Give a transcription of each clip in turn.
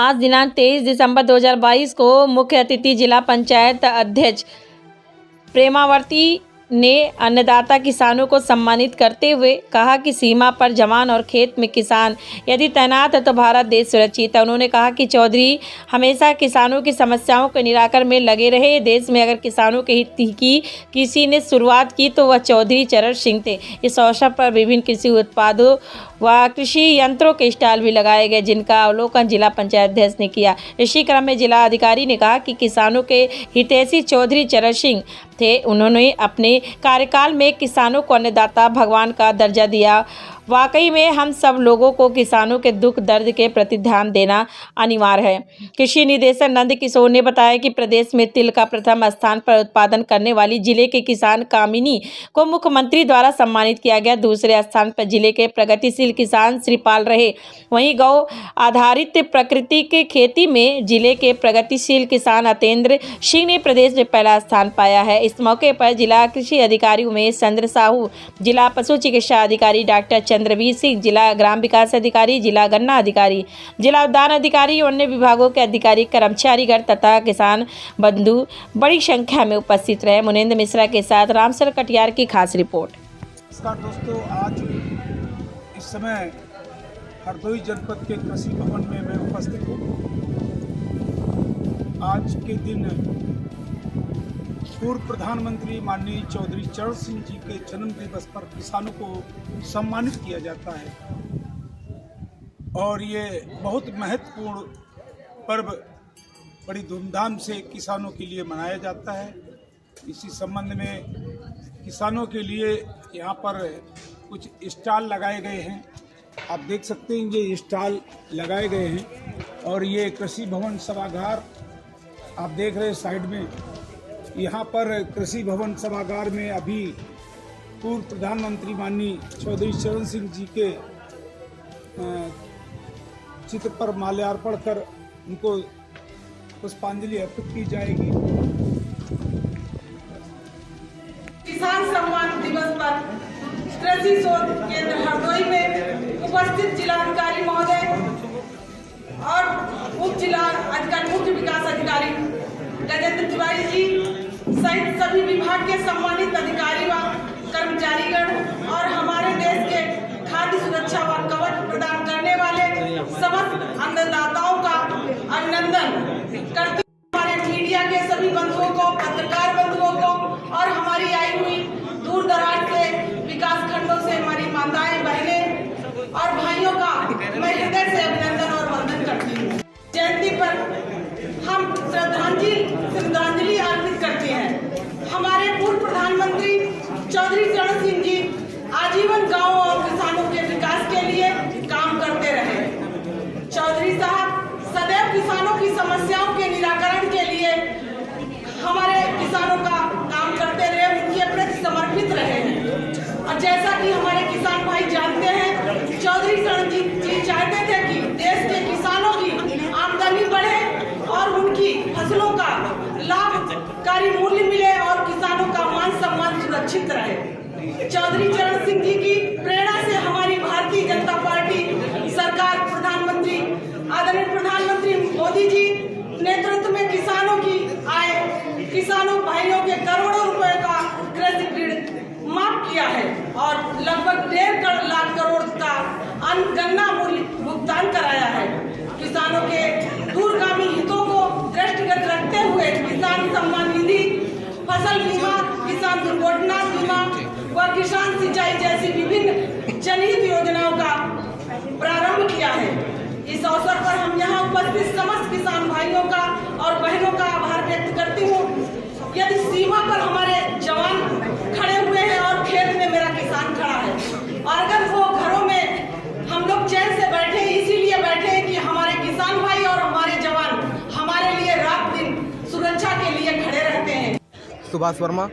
आज दिनांक 23 दिसंबर 2022 को मुख्य अतिथि जिला पंचायत अध्यक्ष प्रेमावती ने अन्नदाता किसानों को सम्मानित करते हुए कहा कि सीमा पर जवान और खेत में किसान यदि तैनात है तो भारत देश सुरक्षित है। उन्होंने कहा कि चौधरी हमेशा किसानों की समस्याओं के निराकरण में लगे रहे। देश में अगर किसानों के हित की किसी ने शुरुआत की तो वह चौधरी चरण सिंह थे। इस अवसर पर विभिन्न कृषि उत्पादों व कृषि यंत्रों के स्टॉल भी लगाए गए, जिनका अवलोकन जिला पंचायत अध्यक्ष ने किया। इसी क्रम में जिला अधिकारी ने कहा कि किसानों के हितैषी चौधरी चरण सिंह थे। उन्होंने अपने कार्यकाल में किसानों को अन्नदाता भगवान का दर्जा दिया। वाकई में हम सब लोगों को किसानों के दुख दर्द के प्रति ध्यान देना अनिवार्य है। कृषि निदेशक नंद किशोर ने बताया कि प्रदेश में तिल का प्रथम स्थान पर उत्पादन करने वाली जिले के किसान कामिनी को मुख्यमंत्री द्वारा सम्मानित किया गया। दूसरे स्थान पर जिले के प्रगतिशील किसान श्रीपाल रहे। वहीं गौ आधारित प्रकृति की खेती में जिले के प्रगतिशील किसान अतेंद्र सिंह ने प्रदेश में पहला स्थान पाया है। इस मौके पर जिला कृषि अधिकारी उमेश चंद्र साहू, जिला पशु चिकित्सा अधिकारी डॉक्टर चंद्रवीर सिंह, जिला ग्राम विकास अधिकारी, जिला गन्ना अधिकारी, जिला उद्यान अधिकारी और अन्य विभागों के अधिकारी, कर्मचारीगण तथा किसान बंधु बड़ी संख्या में उपस्थित रहे। मुनेंद्र मिश्रा के साथ रामसर कटियार की खास रिपोर्ट। नमस्कार दोस्तों, आज इस समय हरदोई जनपद के कृषि भवन में मैं उपस्थित हूँ। आज के दिन पूर्व प्रधानमंत्री माननीय चौधरी चरण सिंह जी के जन्म दिवस पर किसानों को सम्मानित किया जाता है और ये बहुत महत्वपूर्ण पर्व बड़ी धूमधाम से किसानों के लिए मनाया जाता है। इसी संबंध में किसानों के लिए यहाँ पर कुछ स्टॉल लगाए गए हैं। आप देख सकते हैं ये स्टॉल लगाए गए हैं और ये कृषि भवन सभागार आप देख रहे हैं साइड में। यहाँ पर कृषि भवन सभागार में अभी पूर्व प्रधानमंत्री माननीय चौधरी चरण सिंह जी के चित्र पर माल्यार्पण कर उनको पुष्पांजलि अर्पित की जाएगी। किसान सम्मान दिवस पर कृषि शोध केंद्र हरदोई में उपस्थित जिलाधिकारी महोदय और उप जिला अधिकारी मुख्य विकास अधिकारी गजेंद्र तिवारी जी सहित सभी विभाग के सम्मानित अधिकारी व कर्मचारीगण और हमारे देश के खाद्य सुरक्षा व कवच प्रदान करने वाले समस्त अन्नदाताओं का अभिनंदन करती हूं। हमारे मीडिया के सभी बंधुओं को, पत्रकार बंधुओं को और हमारी आई हुई दूर दराज से विकास खंडों से हमारी माताएं, बहनें और भाइयों का मैं हृदय से अभिनंदन और वंदन करती हूँ। जयंती पर हम श्रद्धांजलि अर्पित करते हैं। हमारे पूर्व प्रधानमंत्री चौधरी चरण सिंह जी आजीवन गांव और किसानों के विकास के लिए काम करते रहे। चौधरी साहब सदैव किसानों की समस्याओं के निराकरण के लिए हमारे किसानों का काम करते रहे, उनके प्रति समर्पित रहे हैं। और जैसा कि हमारे किसान भाई जानते हैं, चौधरी चरण जी चाहते थे कि देश के किसानों की आमदनी बढ़े और उनकी फसलों का लाभकारी मूल्य मिले और किसानों का मान सम्मान सुरक्षित रहे। चौधरी चरण सिंह जी की प्रेरणा से हमारी भारतीय जनता पार्टी सरकार प्रधानमंत्री आदरणीय प्रधानमंत्री मोदी जी नेतृत्व में किसानों की आय, किसानों भाइयों के करोड़ों रुपए का कृषि ऋण माफ किया है और लगभग 1.5 लाख करोड़ का गन्ना मूल्य भुगतान कराया है। किसानों के दूरगामी हितों को दृष्टिगत रखते हुए किसान सम्मान निधि, फसल बीमा, किसान दुर्घटना बीमा व किसान सिंचाई जैसी विभिन्न जनहित योजनाओं का प्रारंभ किया है। इस अवसर पर हम यहाँ उपस्थित समस्त किसान भाइयों का और बहनों का आभार व्यक्त करती हूँ। यदि सीमा पर हमारे जवान खड़े हुए हैं और खेत में मेरा किसान खड़ा है और अगर वो घरों में हम लोग चैन से बैठे, इसीलिए बैठे हैं कि हमारे किसान भाई और हमारे जवान हमारे लिए रात दिन सुरक्षा के लिए खड़े रहते हैं। सुभाष वर्मा।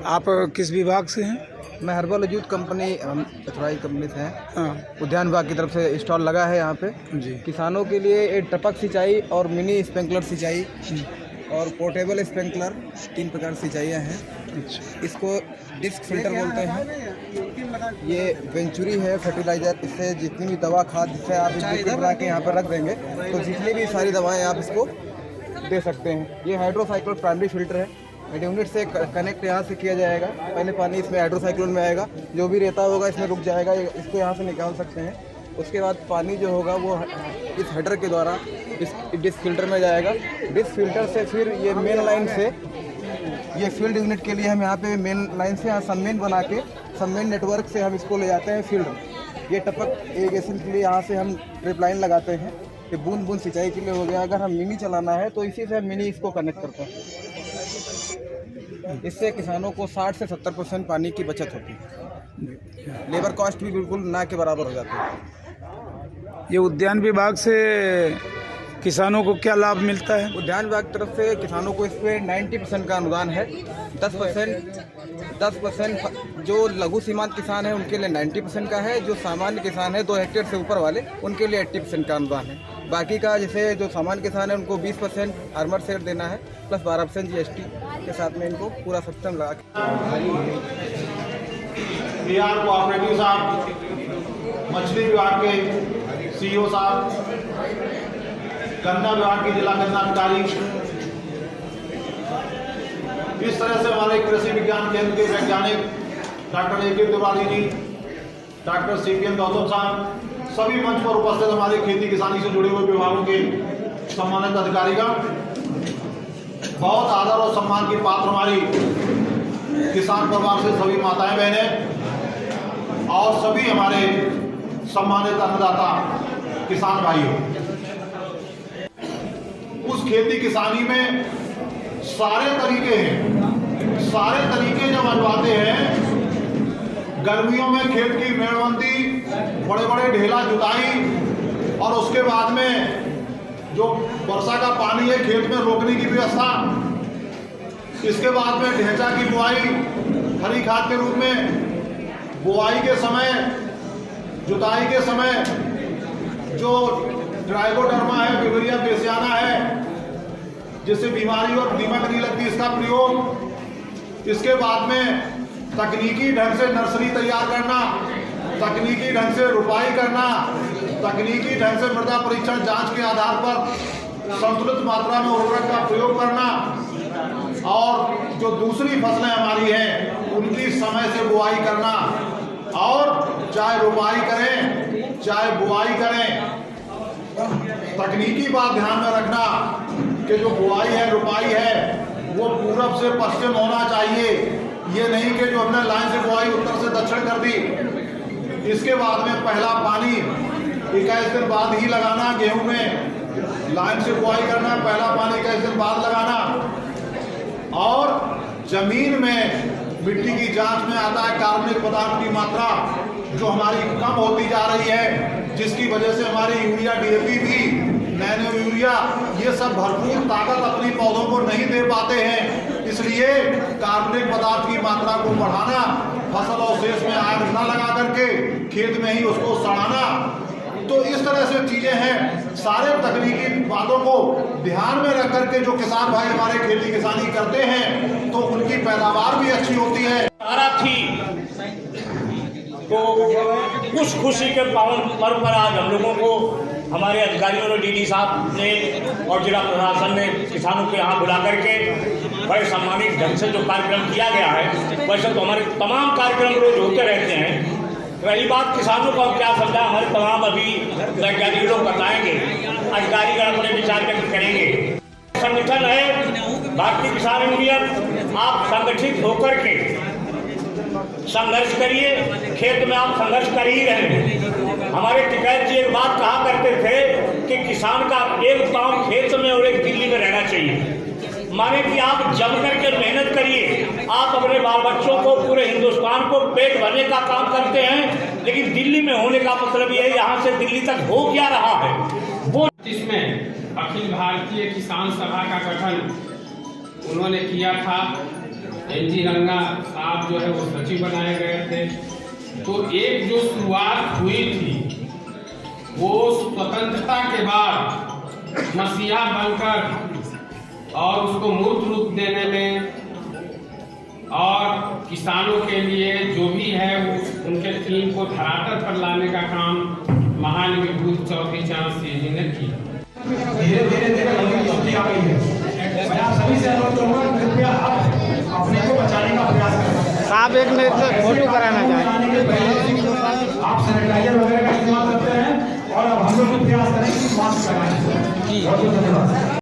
आप किस विभाग से हैं? मैं हर्बल अजूत कंपनी अथॉराइज कंपनी से हैं। उद्यान विभाग की तरफ से स्टॉल लगा है यहाँ पे जी। किसानों के लिए टपक सिंचाई और मिनी स्प्रिंकलर सिंचाई और पोर्टेबल स्प्रिंकलर 3 प्रकार की सिंचाइयाँ हैं। इसको डिस्क फिल्टर बोलते हैं। ये वेंचुरी है फर्टिलाइज़र, इससे जितनी भी दवा खाद जिससे आप इसको बना के यहाँ पर रख देंगे तो जितनी भी सारी दवाएं आप इसको दे सकते हैं। ये हाइड्रोसाइक्लोन प्राइमरी फिल्टर है, यूनिट से कनेक्ट यहाँ से किया जाएगा। पहले पानी इसमें हाइड्रोसाइक्लोन में आएगा, जो भी रेता होगा इसमें रुक जाएगा, इसको यहाँ से निकाल सकते हैं। उसके बाद पानी जो होगा वो इस हेडर के द्वारा इस डिस्क फिल्टर में जाएगा। डिस्क फिल्टर से फिर ये मेन लाइन से, ये फील्ड यूनिट के लिए हम यहाँ पे मेन लाइन से यहाँ सबमेन बना के सबमेन नेटवर्क से हम इसको ले जाते हैं फील्ड। ये टपक इरिगेशन के लिए यहाँ से हम ड्रिप लाइन लगाते हैं कि बूंद बूंद सिंचाई के लिए हो गया। अगर हम मिनी चलाना है तो इसी से हम मिनी इसको कनेक्ट करते हैं। इससे किसानों को 60 से 70% पानी की बचत होती है। लेबर कॉस्ट भी बिल्कुल ना के बराबर हो जाती है। ये उद्यान विभाग से किसानों को क्या लाभ मिलता है? उद्यान विभाग की तरफ से किसानों को इस पर 90% का अनुदान है। 10% जो लघु सीमांत किसान है उनके लिए 90% का है। जो सामान्य किसान है 2 हेक्टेयर से ऊपर वाले उनके लिए 80% का अनुदान है। बाकी का जैसे जो सामान्य किसान है उनको 20% फार्मर शेयर देना है प्लस 12% GST के साथ में इनको पूरा सिस्टम लगा के। बिहार कोऑपरेटिव साहब, मछली विभाग के CEO साहब, गन्ना विभाग के जिला गन्ना अधिकारी, इस तरह से हमारे कृषि विज्ञान केंद्र के वैज्ञानिक doctor AK Tiwari ji, doctor CPN Gautam साहब, सभी मंच पर उपस्थित हमारे खेती किसानी से जुड़े हुए विभागों के सम्मानित अधिकारीगण, बहुत आदर और सम्मान की पात्र हमारी किसान परिवार से सभी माताएं बहनें और सभी हमारे सम्मानित अन्नदाता किसान भाइयों। उस खेती किसानी में सारे तरीके हैं, सारे तरीके जब अपनाते हैं, गर्मियों में खेत की मेड़बंदी, बड़े बड़े ढेला जुताई और उसके बाद में जो वर्षा का पानी है खेत में रोकने की व्यवस्था, इसके बाद में ढेंचा की बुआई हरी खाद के रूप में, बुआई के समय, जुताई के समय जो ट्राइकोडर्मा है, बिवरिया बेसियाना है, जिससे बीमारी और दीमक नहीं लगती, इसका प्रयोग, इसके बाद में तकनीकी ढंग से नर्सरी तैयार करना, तकनीकी ढंग से रुपाई करना, तकनीकी ढंग से मृदा परीक्षण जांच के आधार पर संतुलित मात्रा में उर्वरक का प्रयोग करना और जो दूसरी फसलें हमारी हैं उनकी समय से बुआई करना और चाहे रुपाई करें चाहे बुआई करें, तकनीकी बात ध्यान में रखना कि जो बुआई है रुपाई है वो पूरब से पश्चिम होना चाहिए। ये नहीं कि जो हमने लाइन से बुआई उत्तर से दक्षिण कर दी। इसके बाद में पहला पानी 21 दिन बाद ही लगाना, गेहूं में लाइन से बुआई करना, पहला पानी 21 दिन बाद लगाना और जमीन में मिट्टी की जांच में आता है कार्बनिक पदार्थ की मात्रा जो हमारी कम होती जा रही है, जिसकी वजह से हमारी यूरिया DAP भी, नैनो यूरिया, ये सब भरपूर ताकत अपनी पौधों को नहीं दे पाते हैं। इसलिए कार्बनिक पदार्थ की मात्रा को बढ़ाना, फसल अवशेष में आग न लगा करके खेत में ही उसको सड़ाना, तो इस तरह से चीजें हैं। सारे तकनीकी बातों को ध्यान में रख करके जो किसान भाई हमारे खेती किसानी करते हैं तो उनकी पैदावार भी अच्छी होती है। थी तो उस खुशी के पावन पर्व पर आज हम लोगों को हमारे अधिकारियों ने, DD साहब ने और जिला प्रशासन ने किसानों के यहाँ बुला करके बड़े सम्मानित ढंग से जो कार्यक्रम किया गया है, वैसे तो हमारे तमाम कार्यक्रम रोज होते रहते हैं। रही बात किसानों को अब क्या समझा, हमारे तमाम अभी वैज्ञानिक लोग बताएंगे, अधिकारीगण अपने विचार व्यक्त करेंगे। संगठन है भारतीय किसान यूनियन, आप संगठित होकर के संघर्ष करिए, खेत में आप संघर्ष कर ही रहे हैं। हमारे टिकैत जी एक बात कहा करते थे कि किसान का एक पाँव खेत में और एक दिल्ली में रहना चाहिए। माने कि आप जम करके मेहनत करिए, आप अपने बाल बच्चों को, पूरे हिंदुस्तान को पेट भरने का काम करते हैं, लेकिन दिल्ली में होने का मतलब ये है यहाँ से दिल्ली तक हो क्या रहा है वो। इसमें अखिल भारतीय किसान सभा का गठन उन्होंने किया था। NG रंगा साहब जो है वो सचिव बनाए गए थे। तो एक जो शुरुआत हुई थी वो स्वतंत्रता के बाद मसीहा बनकर और उसको मूर्त रूप देने में और किसानों के लिए जो भी है वो उनके टीम को धरातल पर लाने का काम महान विभूत चौधरी चांद सिंह जी ने किया। धीरे धीरे लंबी स्थिति आ गई है। मैं आप सभी से अनुरोध करूंगा कि कृपया आप अपने को बचाने का प्रयास करें। साहब एक मिनट फोटो कराना चाहेंगे। आप सैनिटाइजर वगैरह का इस्तेमाल करते हैं और अब हम लोग भी प्रयास करें कि मास्क लगाएं। बहुत बहुत धन्यवाद।